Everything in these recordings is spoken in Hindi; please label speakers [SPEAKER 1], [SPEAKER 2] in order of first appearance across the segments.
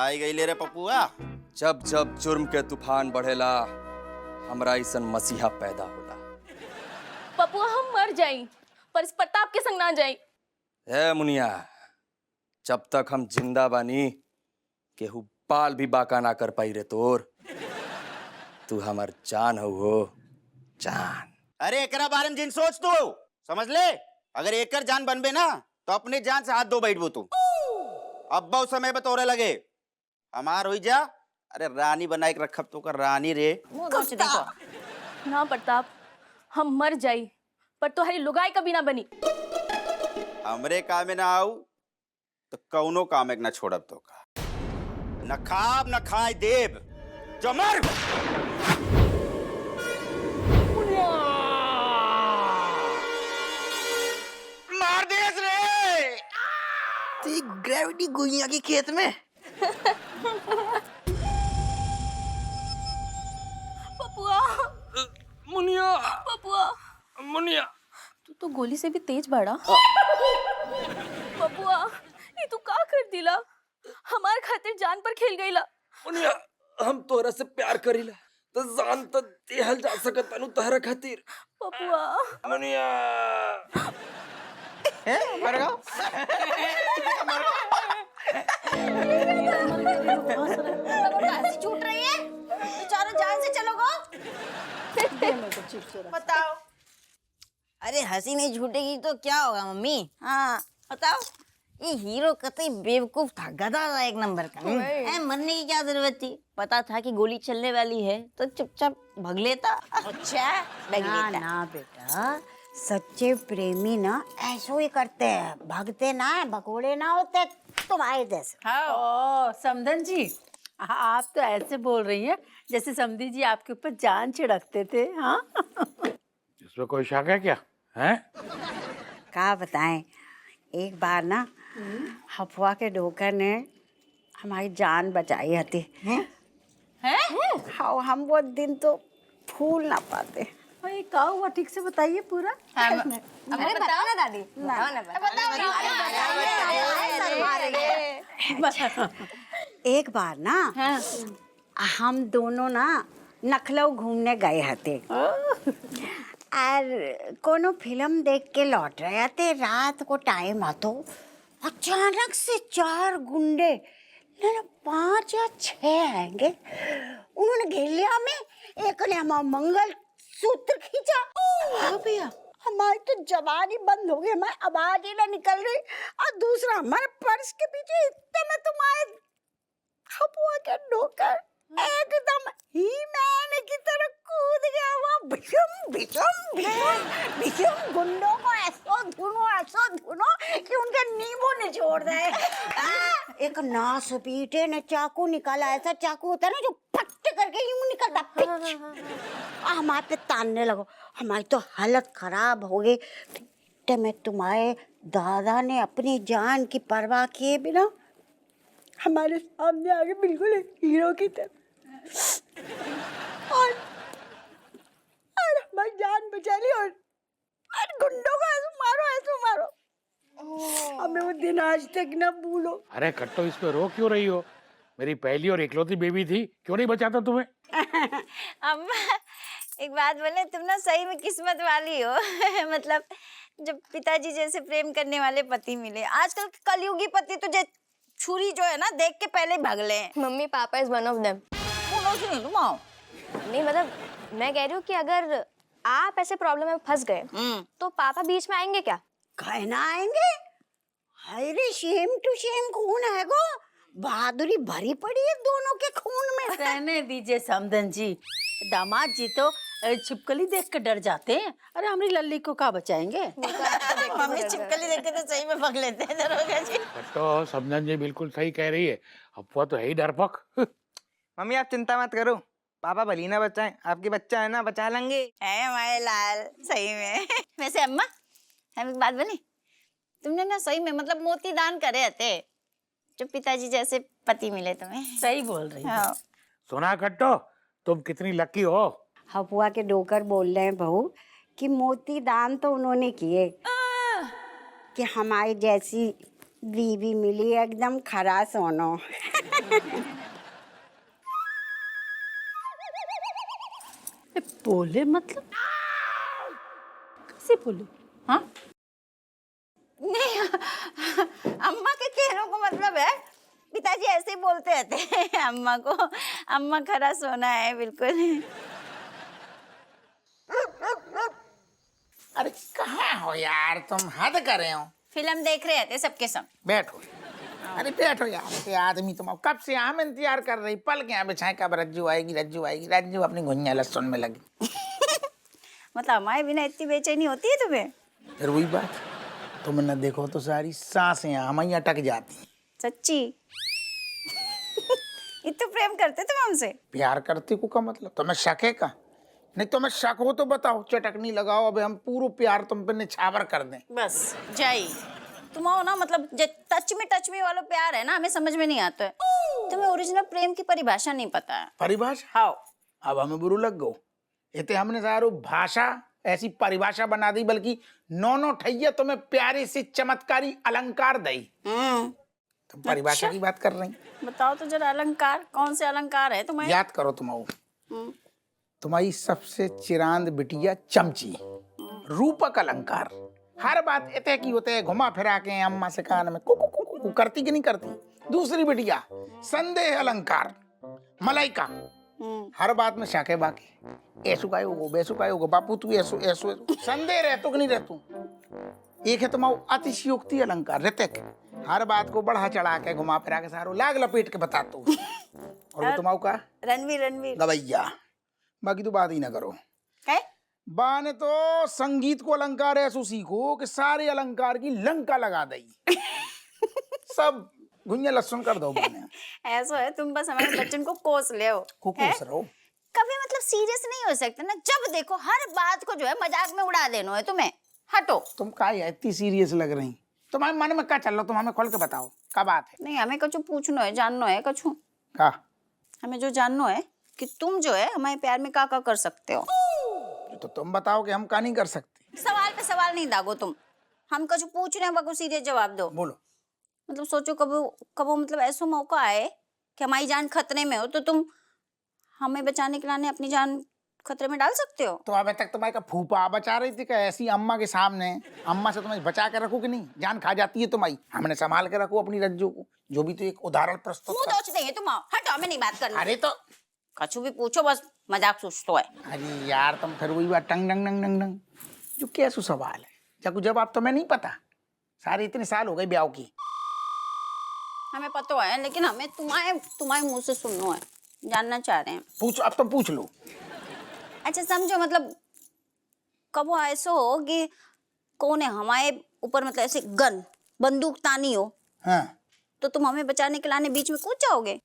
[SPEAKER 1] आई गई ले रे पपुआ।
[SPEAKER 2] जब जब जुर्म के तूफान बढ़ेला हमरा ऐसन मसीहा पैदा होला।
[SPEAKER 3] पपुआ हम मर जाई पर इस प्रताप के संग ना जाई।
[SPEAKER 2] ए मुनिया, जब तक हम जिंदा बानी केहू बाल भी बाका ना कर पाई रे तोर। तू हमार जान हो जान।
[SPEAKER 1] अरे एकरा बारे में जिन सोच तू समझ ले। अगर एकर जान बनबे ना तो अपनी जान से हाथ धो बैठबो तू। अब बहुत समय पे तोरे लगे हमार हुई जा। अरे रानी बनाए के रखब तो कर रानी रे।
[SPEAKER 3] ना प्रताप, हम मर जाई पर तोहरी लुगाई कभी ना बनी।
[SPEAKER 1] हमरे काम में ना आऊ तो कौनो काम एक ना छोड़ब तो का। न खाब न खाए देव जो मर। मार देस रे।
[SPEAKER 4] तो ग्रेविटी गुइया की खेत में।
[SPEAKER 3] Papua,
[SPEAKER 2] Muniya,
[SPEAKER 3] Papua,
[SPEAKER 2] Muniya.
[SPEAKER 3] तू तो गोली से भी तेज बढ़ा। पपुआ, ये तू का कर दिला? हमार खातिर जान पर खेल गईला।
[SPEAKER 2] मुनिया, हम तोरा से प्यार करीला तो जान तो देहल जा सकत बानू तहरा खातिर।
[SPEAKER 3] पपुआ,
[SPEAKER 2] मुनिया।
[SPEAKER 4] मर गया।
[SPEAKER 5] हंसी छूट रही है। बेचारा जान से चलोगा। बताओ। अरे हंसी नहीं छूटेगी तो क्या होगा मम्मी? हाँ बताओ। ये हीरो कतई बेवकूफ था, गधा था एक नंबर का। मरने की क्या जरूरत थी? पता था कि गोली चलने वाली है तो चुपचाप भाग लेता। अच्छा
[SPEAKER 6] ना ना बेटा, सच्चे प्रेमी ना ऐसे ही करते हैं, भागते ना है, भगोड़े ना होते तुम्हारे जैसे।
[SPEAKER 7] ओ समधन जी, आप तो ऐसे बोल रही हैं जैसे समधी जी आपके ऊपर जान छिड़कते थे। हाँ
[SPEAKER 8] इसमें कोई शक है क्या? हैं?
[SPEAKER 6] क्या बताएं, एक बार ना हफवा के डोकर ने हमारी जान बचाई थी। हाँ, हम वो दिन तो भूल ना पाते।
[SPEAKER 7] भाई क्या हुआ, ठीक से बताइए पूरा।
[SPEAKER 5] अरे बताओ ना दादी। बताओ ना।
[SPEAKER 6] एक बार ना हम दोनों ना लखनऊ घूमने गए थे और कोनो फिल्म देख के लौट रहे थे। रात को टाइम आतो अचानक से 4 गुंडे, ना 5 या 6 आएंगे, उन्होंने घेर लिया हमें। एक ने हमारा मंगल सूत्र खींचा। हाँ भैया, हमारी तो जवानी बंद हो गई, हमारी आवाज ही ना निकल रही। और दूसरा हमारे पर्स के पीछे इतने में तुम्हारे हपुआ के नौकर एकदम ही मैंने की तरह कूद गया। वो बिशम बिशम बिशम बिशम गुंडों को ऐसा धुनो कि उनके नींबू निचोड़ दे। एक नास पीटे ने चाकू निकाला, ऐसा चाकू होता है ना जो फट करके यूं निकलता। हमारे पे तानने लगो, हमारी तो हालत खराब हो गई। तो मैं तुम्हारे दादा ने अपनी जान की परवाह किए बिना हमारे सामने आके बिल्कुल हीरो की तरह और हमारी जान बचा ली। और गुंडों को ऐसे मारो। हमें वो दिन आज तक ना भूलो।
[SPEAKER 8] अरे कट्टो, इस पे रो क्यों रही हो? मेरी पहली और इकलौती बेबी थी, क्यों नहीं बचाता तुम्हें?
[SPEAKER 5] अम्मा एक बात बोले, तुम ना सही में किस्मत वाली हो। मतलब जब पिताजी जैसे प्रेम करने वाले पति मिले। आजकल कलयुगी पति तो छुरी जो है ना देख के पहले ही भाग ले।
[SPEAKER 3] Mummy papa is one of them. नहीं मतलब मैं कह रही हूँ कि अगर आप ऐसे प्रॉब्लम में फंस गए तो पापा बीच में आएंगे क्या?
[SPEAKER 6] कहना आएंगे? अरे शेम टू शेम खून है गो, बहादुरी भरी पड़ी है दोनों के खून में।
[SPEAKER 7] रहने दीजिए समधन जी, दामाद जी तो छिपकली देख कर डर जाते हैं। अरे हमारी लल्ली को क्या बचाएंगे?
[SPEAKER 5] मम्मी छिपकली देख के तो सही में पकड़ लेते हैं दरोगा जी।
[SPEAKER 8] कट्टो, समझन जी बिल्कुल सही कह रही है। अफवाह तो है ही डरपोक।
[SPEAKER 4] मम्मी आप चिंता मत करो, पापा भली ना बचाएं, आपके बच्चा है ना, बचा लेंगे।
[SPEAKER 5] है हमारे लाल सही में। वैसे अम्मा हम एक बात बोले, तुमने ना सही में मतलब मोती दान करे थे जो पिताजी जैसे पति मिले तुम्हें।
[SPEAKER 7] सही बोल रही है।
[SPEAKER 8] सुना कट्टो, तुम कितनी लकी हो।
[SPEAKER 6] हपुआ के डोकर बोल रहे हैं बहू कि मोती दान तो उन्होंने किए कि हमारी जैसी बीवी मिली एकदम खरा सोनो।
[SPEAKER 7] बोले मतलब कैसे बोले? हाँ
[SPEAKER 5] नहीं, अम्मा के कहने को मतलब है पिताजी ऐसे ही बोलते रहते हैं अम्मा को। अम्मा खरा सोना है बिल्कुल।
[SPEAKER 9] अरे कहाँ हो यार, तुम हद कर रहे हो।
[SPEAKER 5] फिल्म देख रहे थे सबके संग।
[SPEAKER 9] बैठो, अरे बैठो यार। ये आदमी तुम कब से हम इंतजार कर रही, पल के यहाँ बिछाए कब रज्जू आएगी रज्जू आएगी। रज्जू अपनी गुंजा लहसुन में लगी।
[SPEAKER 5] मतलब हमारे बिना इतनी बेचैनी होती है तुम्हें?
[SPEAKER 9] फिर वही बात, तुम न देखो तो सारी सांसें हमारी अटक जाती।
[SPEAKER 5] सच्ची? इतना प्रेम करते तुम हमसे?
[SPEAKER 9] प्यार करती को का मतलब तुम्हें शक है का? नहीं तुम्हें शक हो तो बताओ, चटकनी लगाओ, अबे हम पूरा प्यार तुम पे निछावर कर दें।
[SPEAKER 5] बस जाई तुम आओ ना, मतलब टच में वाला प्यार है ना, हमें समझ में नहीं आता है। तुम्हें ओरिजिनल प्रेम की परिभाषा नहीं पता है।
[SPEAKER 9] परिभाषा?
[SPEAKER 5] हाँ।
[SPEAKER 9] अब हमें बुरू लग गो, इतने हमने सारो भाषा ऐसी परिभाषा बना दी, बल्कि नौनो ठैया तुम्हें प्यारे से चमत्कारी अलंकार दई। तुम परिभाषा की बात कर रही?
[SPEAKER 5] बताओ तो जरा, अलंकार कौन से अलंकार है तुम्हें?
[SPEAKER 9] याद करो तुम आओ। तुम्हारी सबसे चिरांद बिटिया चमची, रूपक अलंकार। हर बात इतने की होते है, घुमा फिरा के अम्मा से कान में कुकु कुकु कुकु करती कि नहीं करती। दूसरी बिटिया संदेह अलंकार, मलाइका। हर बात में शाके बाके, ऐसु का होगो वैसु का होगो, बापू तू ऐसु ऐसु संदेह रहतो कि नहीं रहतू। एक है तुम्हारा अतिशयोक्ति अलंकार, ऋतिक। हर बात को बढ़ा चढ़ा के घुमा फिरा के सारो लाग लपेट के बतातो। और वो तुम्हारा का
[SPEAKER 5] रणवीर
[SPEAKER 9] गवैया। बाकी तो बात ही ना करो।
[SPEAKER 5] है?
[SPEAKER 9] बाने तो संगीत को अलंकार ऐसो सीखो कि सारे अलंकार की लंका लगा दई। सब गुंजा लहसुन कर दो बाने।
[SPEAKER 5] ऐसा है, तुम बस हमारे बच्चन को कोस ले हो।
[SPEAKER 9] कोस रहो।
[SPEAKER 5] कभी मतलब सीरियस नहीं हो सकते ना, जब देखो हर बात को जो है मजाक में उड़ा देना है तुम्हें। हटो।
[SPEAKER 9] तुम का इतनी सीरियस लग रही? तुम्हारे मन में क्या चल रहा, तुम हमें खोल के बताओ क्या बात है।
[SPEAKER 5] नहीं, हमें कुछ पूछना है, जानना है कुछ।
[SPEAKER 9] का
[SPEAKER 5] हमें जो जानना है कि तुम जो है हमारे प्यार में क्या कर सकते हो।
[SPEAKER 9] तो तुम बताओ कि हम क्या नहीं कर सकते।
[SPEAKER 5] सवाल पे सवाल नहीं दागो तुम। हम कुछ पूछ रहे हैं, वह सीरियस जवाब दो।
[SPEAKER 9] बोलो।
[SPEAKER 5] मतलब सोचो कबो मतलब ऐसा मौका आए कि हमारी जान खतरे में हो, तो तुम हमें बचाने के लिए अपनी जान खतरे में डाल सकते हो।
[SPEAKER 9] तो अभी तक तुम्हारे का फूफा बचा रही थी क्या ऐसी अम्मा के सामने? अम्मा से तुम्हें बचा के रखो कि नहीं? जान खा जाती है तुम्हारी, हमने संभाल के रखो अपनी रज्जू को, जो भी तो एक उदाहरण प्रस्तुत
[SPEAKER 5] मुंह दोच देंगे तुम। हटो, हमें नहीं बात करनी।
[SPEAKER 9] अरे तो
[SPEAKER 5] कछु भी पूछो, बस मजाक सोचतो है।
[SPEAKER 9] अरे यार तुम फिर वही बात टंग डंग डंग डंग डंग। जो कैसो सवाल है, जब जवाब तुम्हें नहीं पता। सारे इतने साल हो गए ब्याह की।
[SPEAKER 5] हमें पता है, लेकिन हमें तुम्हारे मुंह से सुनना है, जानना चाह रहे हैं।
[SPEAKER 9] पूछो, अब तुम पूछ लो।
[SPEAKER 5] अच्छा समझो, मतलब कब ऐसा हो कि कौन है हमारे ऊपर मतलब ऐसे बंदूक तानी हो,
[SPEAKER 9] हाँ
[SPEAKER 5] तो तुम हमें बचाने के लाने बीच में कूद जाओगे?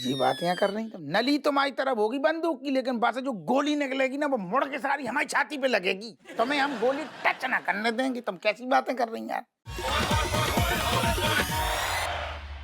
[SPEAKER 9] जी बात यहाँ कर रही तुम। नली तुम्हारी तरफ होगी बंदूक की, लेकिन पास से जो गोली निकलेगी ना, वो मुड़ के सारी हमारी छाती पे लगेगी। तुम्हें हम गोली टच ना करने देंगे। तुम कैसी बातें कर रही यार।